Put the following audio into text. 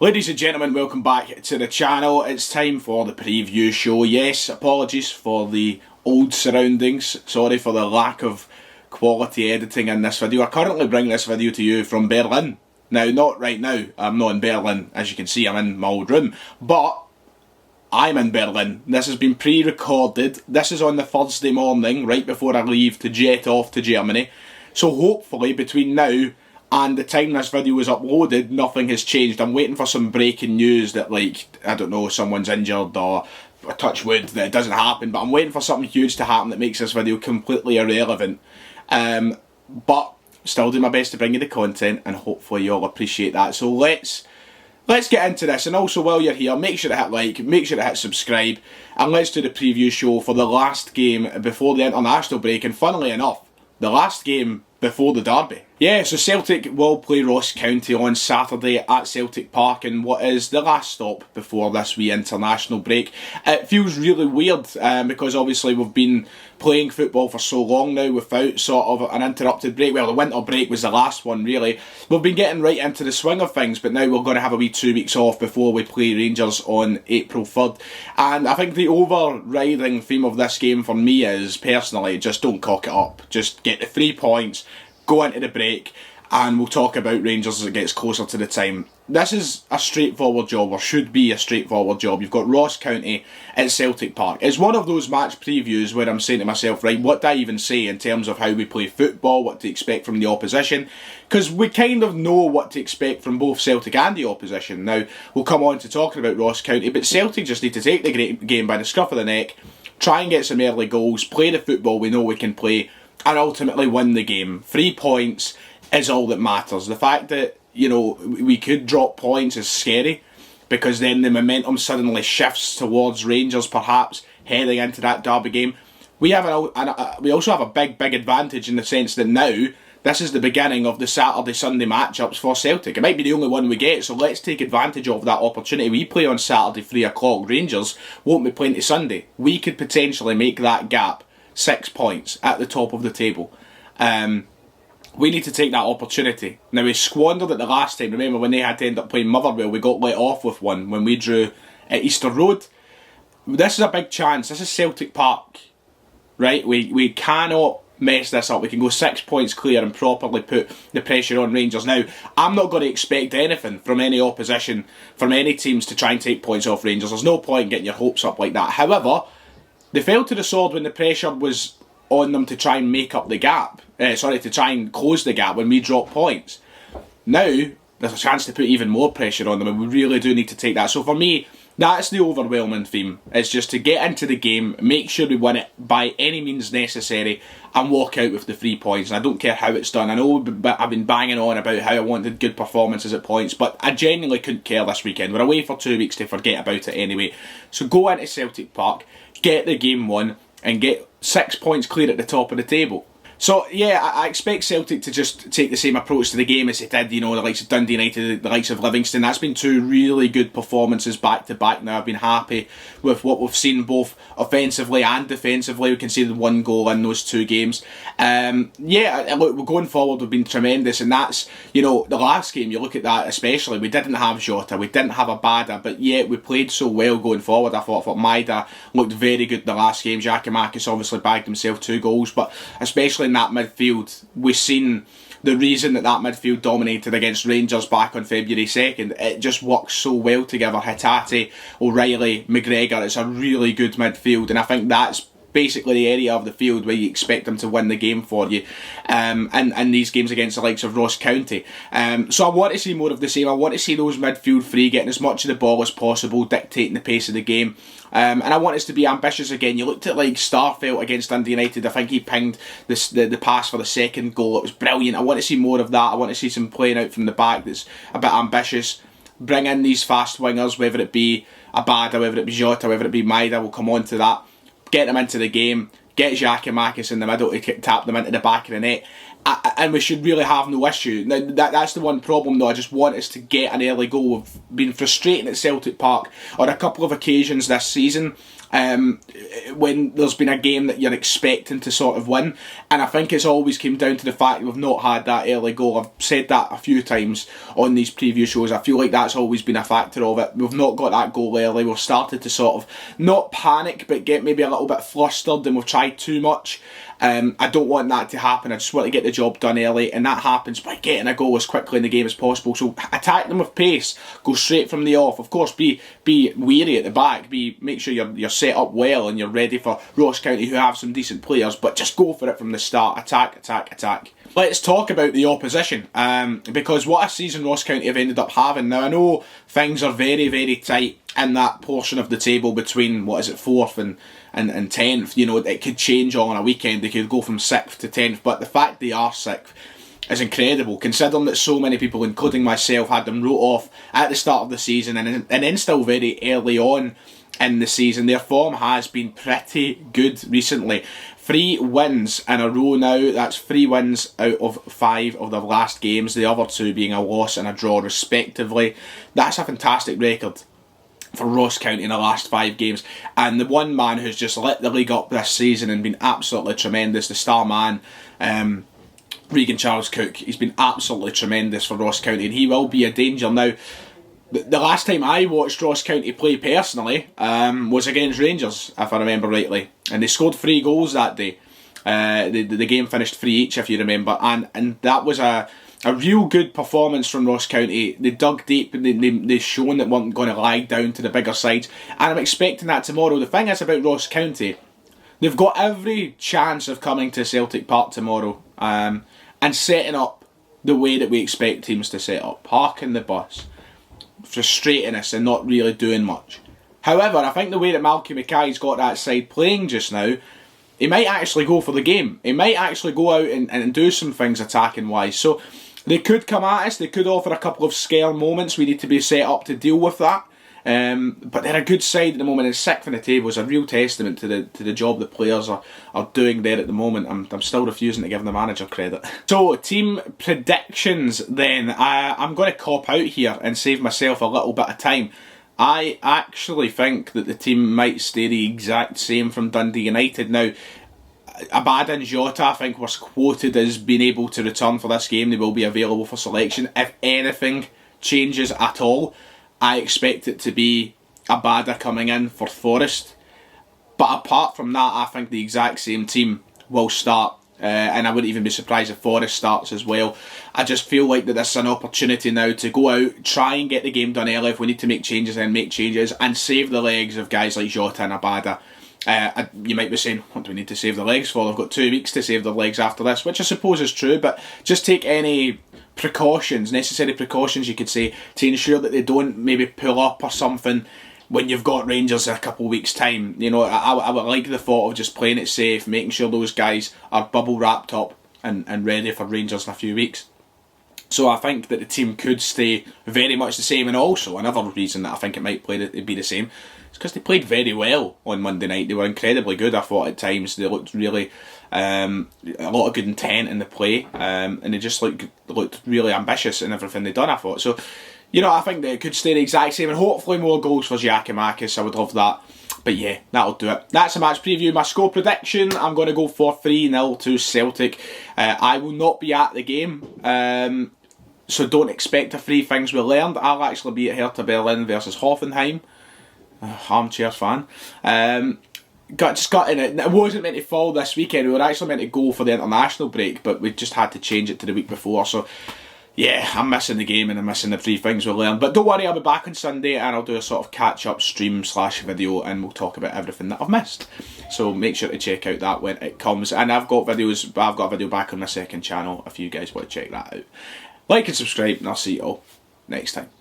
Ladies and gentlemen, welcome back to the channel. It's time for the preview show. Yes, apologies for the old surroundings. Sorry for the lack of quality editing in this video. I currently bring this video to you from Berlin. Now, not right now. I'm not in Berlin. As you can see, I'm in my old room. But I'm in Berlin. This has been pre-recorded. This is on the Thursday morning, right before I leave to jet off to Germany. So hopefully, between now and the time this video is uploaded, nothing has changed. I'm waiting for some breaking news that, like, I don't know, someone's injured or touch wood that it doesn't happen, but I'm waiting for something huge to happen that makes this video completely irrelevant. But still do my best to bring you the content, and hopefully you'll appreciate that. So let's get into this. And also, while you're here, make sure to hit like, make sure to hit subscribe, and let's do the preview show for the last game before the international break. And funnily enough, the last game before the derby. Yeah, so Celtic will play Ross County on Saturday at Celtic Park in what is the last stop before this wee international break. It feels really weird because obviously we've been playing football for so long now without sort of an interrupted break. Well, the winter break was the last one really. We've been getting right into the swing of things, but now we're going to have a wee 2 weeks off before we play Rangers on April 3rd. And I think the overriding theme of this game for me is, personally, just don't cock it up. Just get the 3 points, go into the break, and we'll talk about Rangers as it gets closer to the time. This is a straightforward job, or should be a straightforward job. You've got Ross County at Celtic Park. It's one of those match previews where I'm saying to myself, right, what do I even say in terms of how we play football, what to expect from the opposition? Because we kind of know what to expect from both Celtic and the opposition. Now, we'll come on to talking about Ross County, but Celtic just need to take the game by the scruff of the neck, try and get some early goals, play the football we know we can play, and ultimately win the game. 3 points is all that matters. The fact that, you know, we could drop points is scary, because then the momentum suddenly shifts towards Rangers perhaps heading into that derby game. We also have a big advantage in the sense that now this is the beginning of the Saturday-Sunday matchups for Celtic. It might be the only one we get, so let's take advantage of that opportunity. We play on Saturday 3 o'clock. Rangers won't be playing to Sunday. We could potentially make that gap 6 points at the top of the table. We need to take that opportunity. Now, we squandered it the last time. Remember when they had to end up playing Motherwell, we got let off with one when we drew at Easter Road. This is a big chance. This is Celtic Park, right? We cannot mess this up. We can go 6 points clear and properly put the pressure on Rangers. Now, I'm not going to expect anything from any opposition, from any teams to try and take points off Rangers. There's no point in getting your hopes up like that. However, they fell to the sword when the pressure was on them to try and make up the gap. To try and close the gap when we drop points. Now, there's a chance to put even more pressure on them, and we really do need to take that. So for me, that's the overwhelming theme. It's just to get into the game, make sure we win it by any means necessary, and walk out with the 3 points. And I don't care how it's done. I know I've been banging on about how I wanted good performances at points, but I genuinely couldn't care this weekend. We're away for 2 weeks to forget about it anyway. So go into Celtic Park, get the game won, and get 6 points clear at the top of the table. So, yeah, I expect Celtic to just take the same approach to the game as they did, you know, the likes of Dundee United, the likes of Livingston. That's been 2 really good performances back-to-back now. I've been happy with what we've seen both offensively and defensively. We can see the 1 goal in those 2 games. Look, going forward, we've been tremendous, and that's, you know, the last game, you look at that especially, we didn't have Jota, we didn't have Abada, but yet we played so well going forward. I thought Maida looked very good in the last game. Giakoumakis obviously bagged himself 2 goals, but especially in that midfield, we've seen the reason that midfield dominated against Rangers back on February 2nd. It just works so well together. Hatate, O'Reilly, McGregor, it's a really good midfield, and I think that's basically the area of the field where you expect them to win the game for you in these games against the likes of Ross County. So I want to see more of the same. I want to see those midfield free, getting as much of the ball as possible, dictating the pace of the game. And I want us to be ambitious again. You looked at like Starfelt against Dundee United. I think he pinged the pass for the 2nd goal. It was brilliant. I want to see more of that. I want to see some playing out from the back that's a bit ambitious. Bring in these fast wingers, whether it be Abada, whether it be Jota, whether it be Maida. We'll come on to that. Get them into the game. Get Giakoumakis in the middle to tap them into the back of the net. and we should really have no issue. Now, that's the one problem though. I just want us to get an early goal. We've been frustrating at Celtic Park on a couple of occasions this season, when there's been a game that you're expecting to sort of win, and I think it's always came down to the fact that we've not had that early goal. I've said that a few times on these preview shows. I feel like that's always been a factor of it. We've not got that goal early. We've started to sort of not panic but get maybe a little bit flustered, and we've tried too much. I don't want that to happen. I just want to get the job done early, and that happens by getting a goal as quickly in the game as possible. So attack them with pace, go straight from the off. Of course, be wary at the back. Make sure you're set up well and you're ready for Ross County, who have some decent players. But just go for it from the start. Attack, attack, attack. Let's talk about the opposition, because what a season Ross County have ended up having. Now, I know things are very, very tight in that portion of the table between, 4th and 10th. You know, it could change on a weekend. They could go from 6th to 10th, but the fact they are 6th is incredible, considering that so many people, including myself, had them wrote off at the start of the season and then still very early on in the season. Their form has been pretty good recently. 3 wins in a row now. That's 3 wins out of 5 of their last games, the other 2 being a loss and a draw respectively. That's a fantastic record for Ross County in the last 5 games. And the one man who's just lit the league up this season and been absolutely tremendous, the star man, Regan Charles Cook, he's been absolutely tremendous for Ross County, and he will be a danger. Now, the last time I watched Ross County play personally was against Rangers, if I remember rightly, and they scored 3 goals that day. The game finished 3 each, if you remember, and that was a real good performance from Ross County. They dug deep and they've shown that weren't going to lie down to the bigger sides, and I'm expecting that tomorrow. The thing is about Ross County, they've got every chance of coming to Celtic Park tomorrow and setting up the way that we expect teams to set up, parking the bus, frustrating us and not really doing much. However, I think the way that Malky Mackay's got that side playing just now, he might actually go for the game. He might actually go out and do some things attacking wise. So they could come at us, they could offer a couple of scare moments. We need to be set up to deal with that. But they're a good side at the moment, and 6th in the table is a real testament to the job the players are doing there at the moment. I'm still refusing to give the manager credit. So, team predictions then. I'm going to cop out here and save myself a little bit of time. I actually think that the team might stay the exact same from Dundee United. Now, Abada and Jota, I think, was quoted as being able to return for this game. They will be available for selection. If anything changes at all, I expect it to be Abada coming in for Forest. But apart from that, I think the exact same team will start. And I wouldn't even be surprised if Forest starts as well. I just feel like that this is an opportunity now to go out, try and get the game done early. If we need to make changes, then make changes, and save the legs of guys like Jota and Abada. You might be saying, what do we need to save the legs for? They've got 2 weeks to save their legs after this, which I suppose is true, but just take any necessary precautions you could say, to ensure that they don't maybe pull up or something when you've got Rangers in a couple of weeks' time. You know, I would like the thought of just playing it safe, making sure those guys are bubble wrapped up and ready for Rangers in a few weeks. So I think that the team could stay very much the same, and also another reason that I think it might be the same is because they played very well on Monday night. They were incredibly good, I thought, at times. They looked really a lot of good intent in the play, and they just looked really ambitious in everything they'd done, I thought. So, you know, I think that it could stay the exact same, and hopefully more goals for Giacomakis. I would love that. But yeah, that'll do it. That's a match preview. My score prediction, I'm going to go for 3-0 to Celtic. I will not be at the game, so don't expect a 3 things we learned. I'll actually be at Hertha Berlin versus Hoffenheim. Armchair fan. Just got in it. It wasn't meant to fall this weekend. We were actually meant to go for the international break, but we just had to change it to the week before. So yeah, I'm missing the game and I'm missing the 3 things we learned. But don't worry, I'll be back on Sunday and I'll do a sort of catch-up stream / video, and we'll talk about everything that I've missed. So make sure to check out that when it comes. And I've got a video back on my second channel if you guys want to check that out. Like and subscribe, and I'll see you all next time.